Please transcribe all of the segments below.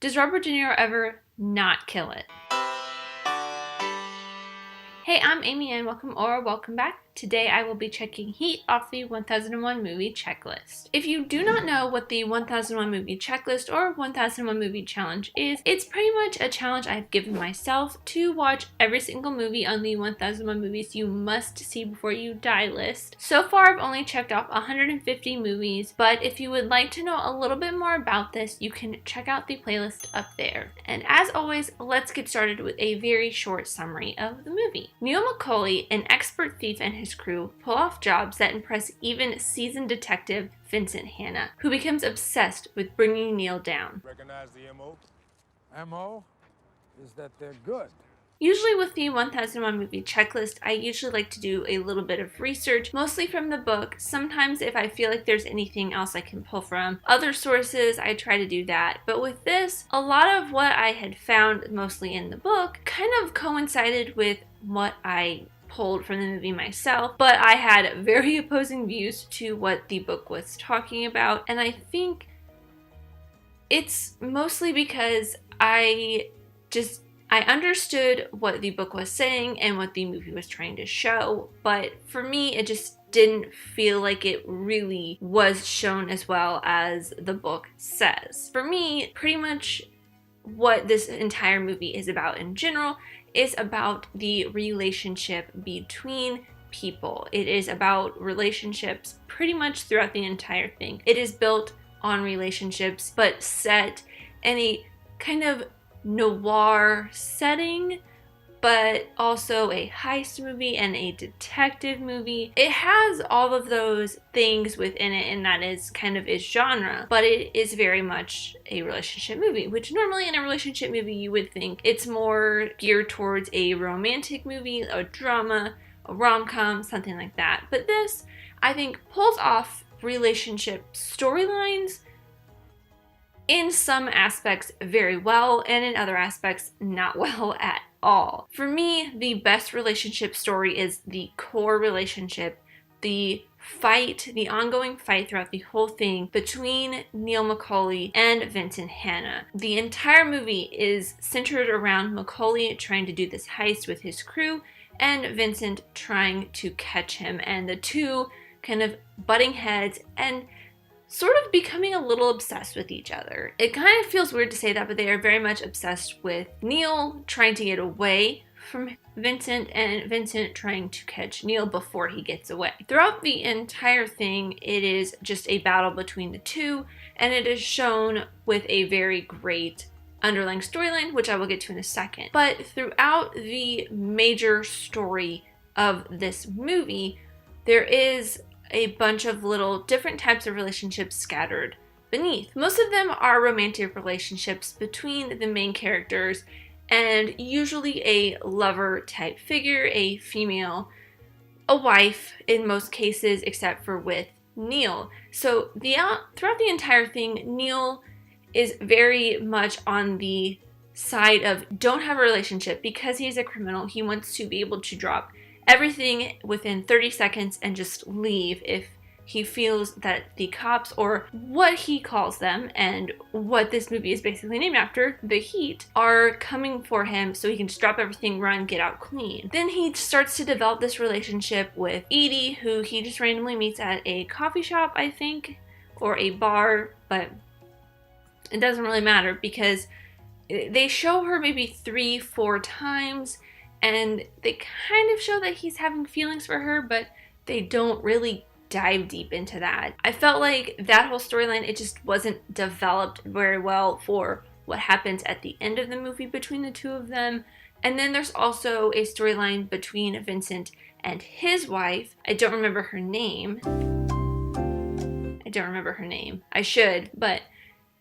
Does Robert De Niro ever not kill it? Hey, I'm Amy and welcome back. Today I will be checking Heat off the 1001 movie checklist. If you do not know what the 1001 movie checklist or 1001 movie challenge is, it's pretty much a challenge I've given myself to watch every single movie on the 1001 movies you must see before you die list. So far I've only checked off 150 movies, but if you would like to know a little bit more about this, you can check out the playlist up there. And as always, let's get started with a very short summary of the movie. Neil McCauley, an expert thief, and his crew pull off jobs that impress even seasoned detective Vincent Hanna, who becomes obsessed with bringing Neil down. Recognize the MO? MO is that they're good. Usually with the 1001 movie checklist, I usually like to do a little bit of research, mostly from the book. Sometimes if I feel like there's anything else I can pull from other sources, I try to do that. But with this, a lot of what I had found mostly in the book kind of coincided with what I pulled from the movie myself, but I had very opposing views to what the book was talking about, and I think it's mostly because I understood what the book was saying and what the movie was trying to show, but for me it just didn't feel like it really was shown as well as the book says. For me, pretty much what this entire movie is about in general is about the relationship between people. It is about relationships pretty much throughout the entire thing. It is built on relationships, but set in a kind of noir setting, but also a heist movie and a detective movie. It has all of those things within it, and that is kind of its genre, but it is very much a relationship movie, which normally in a relationship movie you would think it's more geared towards a romantic movie, a drama, a rom-com, something like that. But this, I think, pulls off relationship storylines in some aspects very well, and in other aspects not well at all. For me, the best relationship story is the core relationship, the fight, the ongoing fight throughout the whole thing between Neil McCauley and Vincent Hanna. The entire movie is centered around McCauley trying to do this heist with his crew and Vincent trying to catch him, and the two kind of butting heads and sort of becoming a little obsessed with each other. It kind of feels weird to say that, but they are very much obsessed with Neil trying to get away from Vincent and Vincent trying to catch Neil before he gets away. Throughout the entire thing, it is just a battle between the two, and it is shown with a very great underlying storyline, which I will get to in a second. But throughout the major story of this movie, there is a bunch of little different types of relationships scattered beneath. Most of them are romantic relationships between the main characters and usually a lover type figure, a female, a wife in most cases, except for with Neil. So throughout the entire thing, Neil is very much on the side of don't have a relationship because he's a criminal. He wants to be able to drop everything within 30 seconds and just leave if he feels that the cops, or what he calls them and what this movie is basically named after, the Heat, are coming for him so he can just drop everything, run, get out clean. Then he starts to develop this relationship with Edie, who he just randomly meets at a coffee shop, I think, or a bar, but it doesn't really matter because they show her maybe 3-4 times, and they kind of show that he's having feelings for her, but they don't really dive deep into that. I felt like that whole storyline, it just wasn't developed very well for what happens at the end of the movie between the two of them. And then there's also a storyline between Vincent and his wife. I don't remember her name. I should, but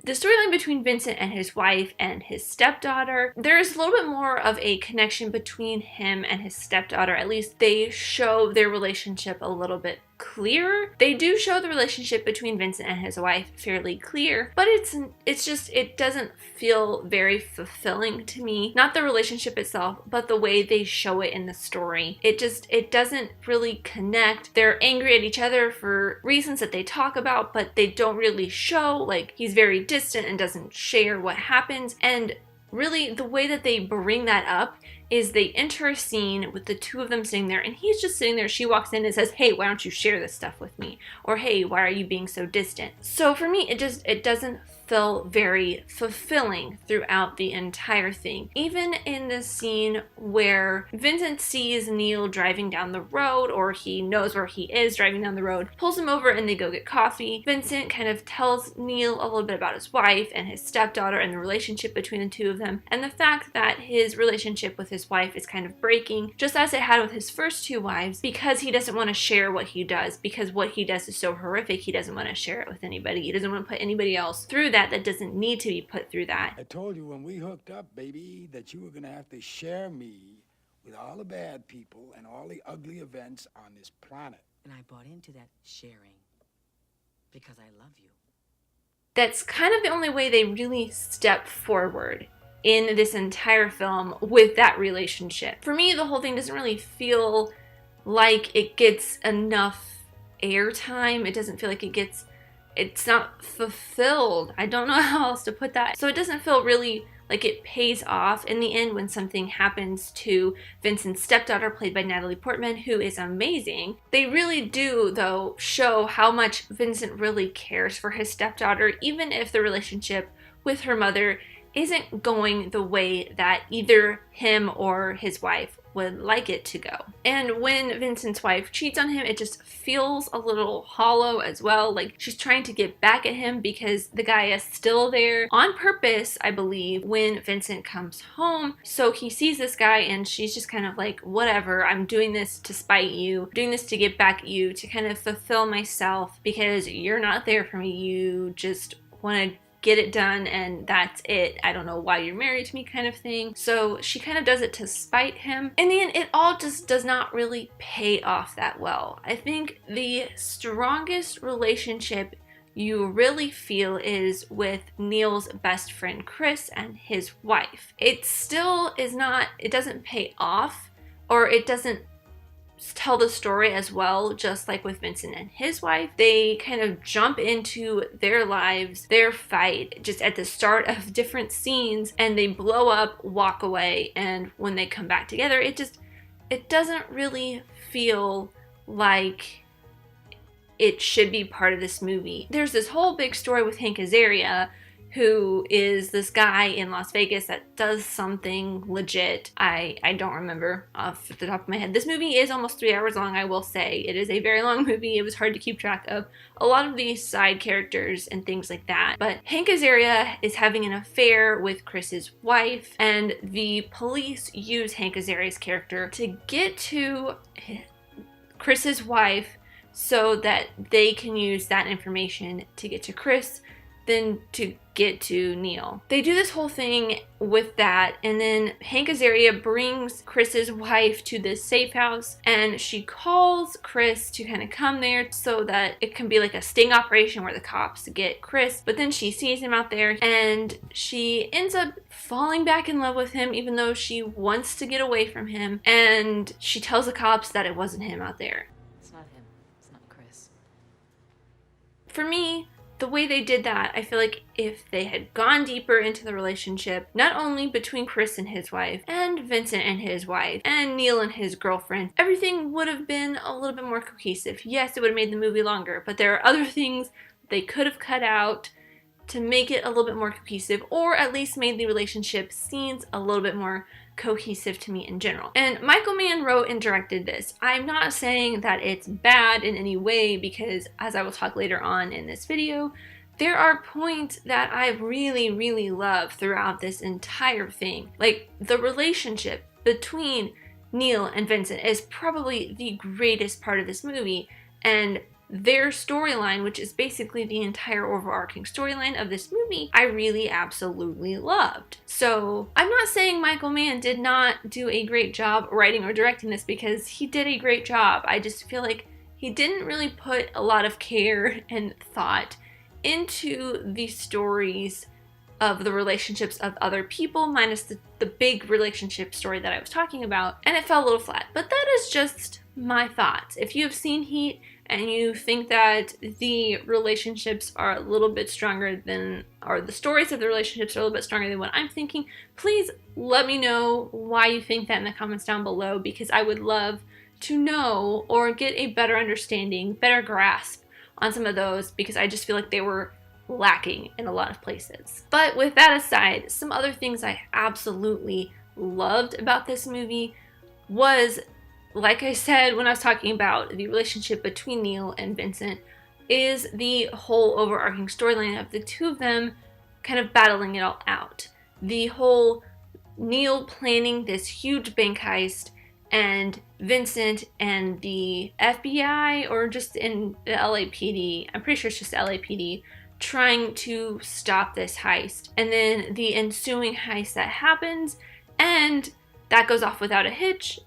the storyline between Vincent and his wife and his stepdaughter, there is a little bit more of a connection between him and his stepdaughter. At least they show their relationship a little bit clear. They do show the relationship between Vincent and his wife fairly clear, but it's just, it doesn't feel very fulfilling to me. Not the relationship itself, but the way they show it in the story. It doesn't really connect. They're angry at each other for reasons that they talk about, but they don't really show. Like, he's very distant and doesn't share what happens. And really, the way that they bring that up is they enter a scene with the two of them sitting there, and he's just sitting there. She walks in and says, "Hey, why don't you share this stuff with me?" Or, "Hey, why are you being so distant?" So for me, it doesn't feel very fulfilling throughout the entire thing. Even in the scene where Vincent sees Neil driving down the road, or he knows where he is driving down the road, pulls him over and they go get coffee. Vincent kind of tells Neil a little bit about his wife and his stepdaughter and the relationship between the two of them, and the fact that his relationship with his wife is kind of breaking, just as it had with his first two wives, because he doesn't want to share what he does, because what he does is so horrific. He doesn't want to share it with anybody. He doesn't want to put anybody else through that doesn't need to be put through that. I told you when we hooked up, baby, that you were gonna have to share me with all the bad people and all the ugly events on this planet. And I bought into that sharing because I love you. That's kind of the only way they really step forward in this entire film with that relationship. For me, the whole thing doesn't really feel like it gets enough airtime. It doesn't feel like it's not fulfilled. I don't know how else to put that. So it doesn't feel really like it pays off in the end when something happens to Vincent's stepdaughter, played by Natalie Portman, who is amazing. They really do, though, show how much Vincent really cares for his stepdaughter, even if the relationship with her mother isn't going the way that either him or his wife would like it to go. And when Vincent's wife cheats on him, it just feels a little hollow as well. Like, she's trying to get back at him because the guy is still there on purpose, I believe, when Vincent comes home. So he sees this guy and she's just kind of like, whatever, I'm doing this to spite you, doing this to get back at you, to kind of fulfill myself because you're not there for me. You just want to get it done and that's it. I don't know why you're married to me, kind of thing. So she kind of does it to spite him. In the end, it all just does not really pay off that well. I think the strongest relationship you really feel is with Neil's best friend Chris and his wife. It still is not, it doesn't pay off, or it doesn't tell the story as well, just like with Vincent and his wife. They kind of jump into their lives, their fight, just at the start of different scenes, and they blow up, walk away, and when they come back together, it doesn't really feel like it should be part of this movie. There's this whole big story with Hank Azaria, who is this guy in Las Vegas that does something legit. I don't remember off the top of my head. This movie is almost 3 hours long, I will say. It is a very long movie. It was hard to keep track of a lot of these side characters and things like that. But Hank Azaria is having an affair with Chris's wife, and the police use Hank Azaria's character to get to Chris's wife so that they can use that information to get to Chris, then to get to Neil. They do this whole thing with that, and then Hank Azaria brings Chris's wife to this safe house, and she calls Chris to kind of come there so that it can be like a sting operation where the cops get Chris. But then she sees him out there, and she ends up falling back in love with him, even though she wants to get away from him, and she tells the cops that it wasn't him out there. It's not him. It's not Chris. For me, the way they did that, I feel like if they had gone deeper into the relationship, not only between Chris and his wife, and Vincent and his wife, and Neil and his girlfriend, everything would have been a little bit more cohesive. Yes, it would have made the movie longer, but there are other things they could have cut out to make it a little bit more cohesive, or at least made the relationship scenes a little bit more cohesive to me in general. And Michael Mann wrote and directed this. I'm not saying that it's bad in any way, because as I will talk later on in this video, there are points that I really, really love throughout this entire thing. Like, the relationship between Neil and Vincent is probably the greatest part of this movie, and their storyline, which is basically the entire overarching storyline of this movie, I really absolutely loved. So I'm not saying Michael Mann did not do a great job writing or directing this, because he did a great job. I just feel like he didn't really put a lot of care and thought into the stories of the relationships of other people, minus the big relationship story that I was talking about, and it fell a little flat. But that is just my thoughts. If you have seen Heat and you think that the relationships are a little bit stronger than, or the stories of the relationships are a little bit stronger than what I'm thinking, please let me know why you think that in the comments down below, because I would love to know or get a better understanding, better grasp on some of those, because I just feel like they were lacking in a lot of places. But with that aside, some other things I absolutely loved about this movie was, like I said when I was talking about the relationship between Neil and Vincent, is the whole overarching storyline of the two of them kind of battling it all out. The whole Neil planning this huge bank heist and Vincent and the FBI, or just in the LAPD, I'm pretty sure it's just LAPD, trying to stop this heist. And then the ensuing heist that happens, and that goes off without a hitch.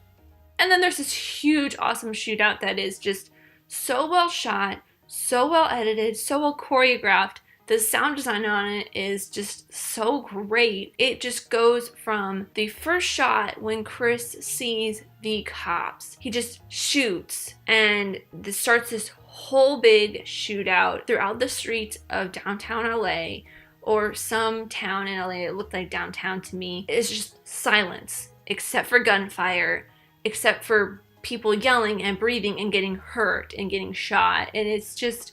And then there's this huge, awesome shootout that is just so well shot, so well edited, so well choreographed. The sound design on it is just so great. It just goes from the first shot when Chris sees the cops. He just shoots, and this starts this whole big shootout throughout the streets of downtown LA, or some town in LA. It looked like downtown to me. It's just silence, except for gunfire, except for people yelling and breathing and getting hurt and getting shot. And it's just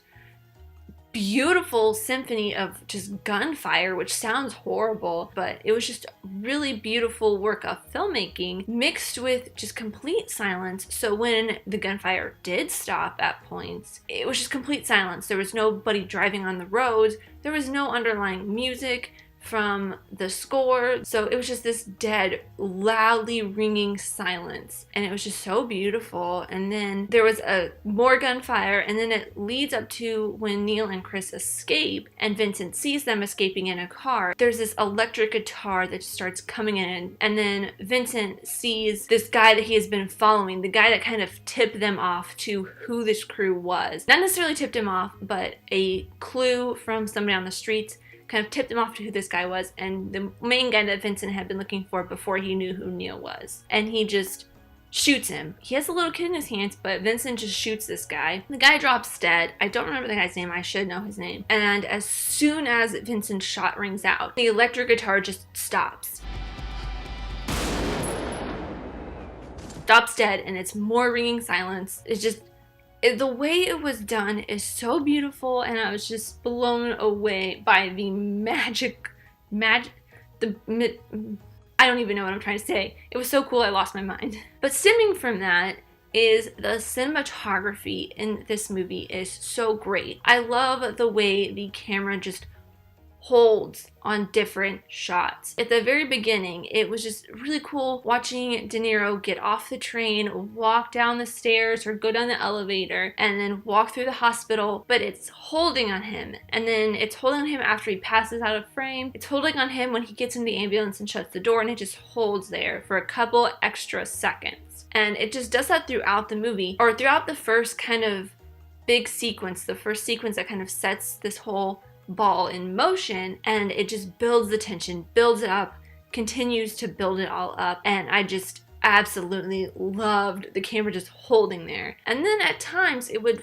beautiful symphony of just gunfire, which sounds horrible, but it was just really beautiful work of filmmaking mixed with just complete silence. So when the gunfire did stop at points, it was just complete silence. There was nobody driving on the roads. There was no underlying music from the score. So it was just this dead, loudly ringing silence. And it was just so beautiful. And then there was more gunfire, and then it leads up to when Neil and Chris escape, and Vincent sees them escaping in a car. There's this electric guitar that starts coming in, and then Vincent sees this guy that he has been following, the guy that kind of tipped them off to who this crew was. Not necessarily tipped him off, but a clue from somebody on the streets kind of tipped him off to who this guy was, and the main guy that Vincent had been looking for before he knew who Neil was. And he just shoots him. He has a little kid in his hands, but Vincent just shoots this guy. The guy drops dead. I don't remember the guy's name. I should know his name. And as soon as Vincent's shot rings out, the electric guitar just stops. Stops dead, and it's more ringing silence. It's just, the way it was done is so beautiful, and I was just blown away by the I don't even know what I'm trying to say. It was so cool, I lost my mind. But stemming from that is the cinematography in this movie is so great. I love the way the camera just holds on different shots. At the very beginning, it was just really cool watching De Niro get off the train, walk down the stairs or go down the elevator, and then walk through the hospital, but it's holding on him. And then it's holding on him after he passes out of frame. It's holding on him when he gets in the ambulance and shuts the door, and it just holds there for a couple extra seconds. And it just does that throughout the movie, or throughout the first kind of big sequence, the first sequence that kind of sets this whole ball in motion, and it just builds the tension, builds it up, continues to build it all up, and I just absolutely loved the camera just holding there. And then at times it would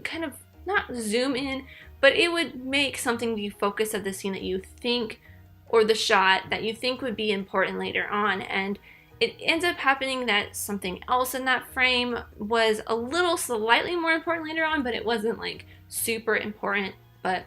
kind of not zoom in, but it would make something the focus of the scene that you think, or the shot that you think would be important later on, and it ends up happening that something else in that frame was a little slightly more important later on, but it wasn't like super important. But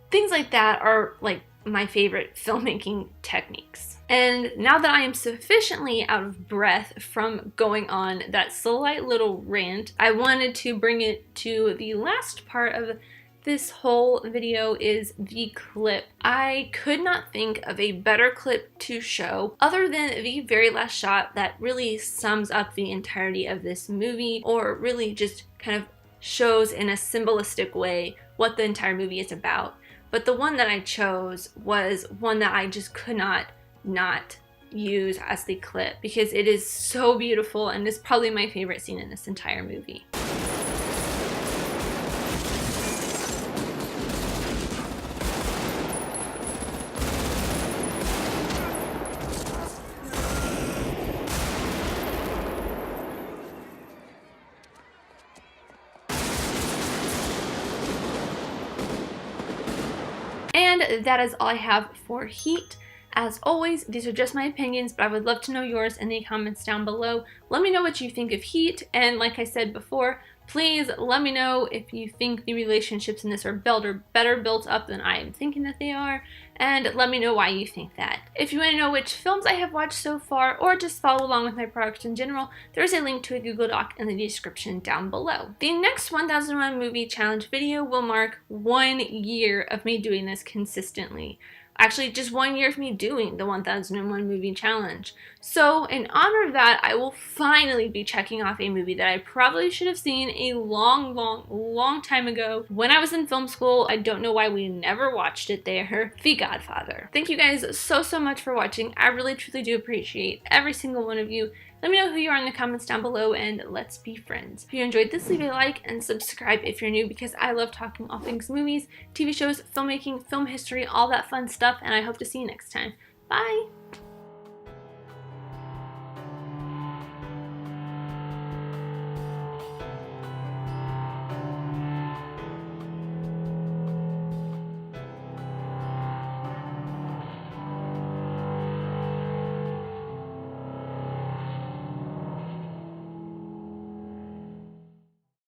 things like that are like my favorite filmmaking techniques. And now that I am sufficiently out of breath from going on that slight little rant, I wanted to bring it to the last part of this whole video, is the clip. I could not think of a better clip to show other than the very last shot that really sums up the entirety of this movie, or really just kind of shows in a symbolistic way what the entire movie is about. But the one that I chose was one that I just could not use as the clip, because it is so beautiful and is probably my favorite scene in this entire movie. And that is all I have for Heat. As always, these are just my opinions, but I would love to know yours in the comments down below. Let me know what you think of Heat, and like I said before, please let me know if you think the relationships in this are better built up than I am thinking that they are, and let me know why you think that. If you want to know which films I have watched so far, or just follow along with my products in general, there's a link to a Google Doc in the description down below. The next 1001 Movie Challenge video will mark 1 year of me doing this consistently. Actually, just 1 year of me doing the 1001 Movie Challenge. So, in honor of that, I will finally be checking off a movie that I probably should have seen a long time ago when I was in film school. I don't know why we never watched it there. The Godfather. Thank you guys so much for watching. I really truly do appreciate every single one of you. Let me know who you are in the comments down below, and let's be friends. If you enjoyed this, leave a like and subscribe if you're new, because I love talking all things movies, TV shows, filmmaking, film history, all that fun stuff, and I hope to see you next time. Bye!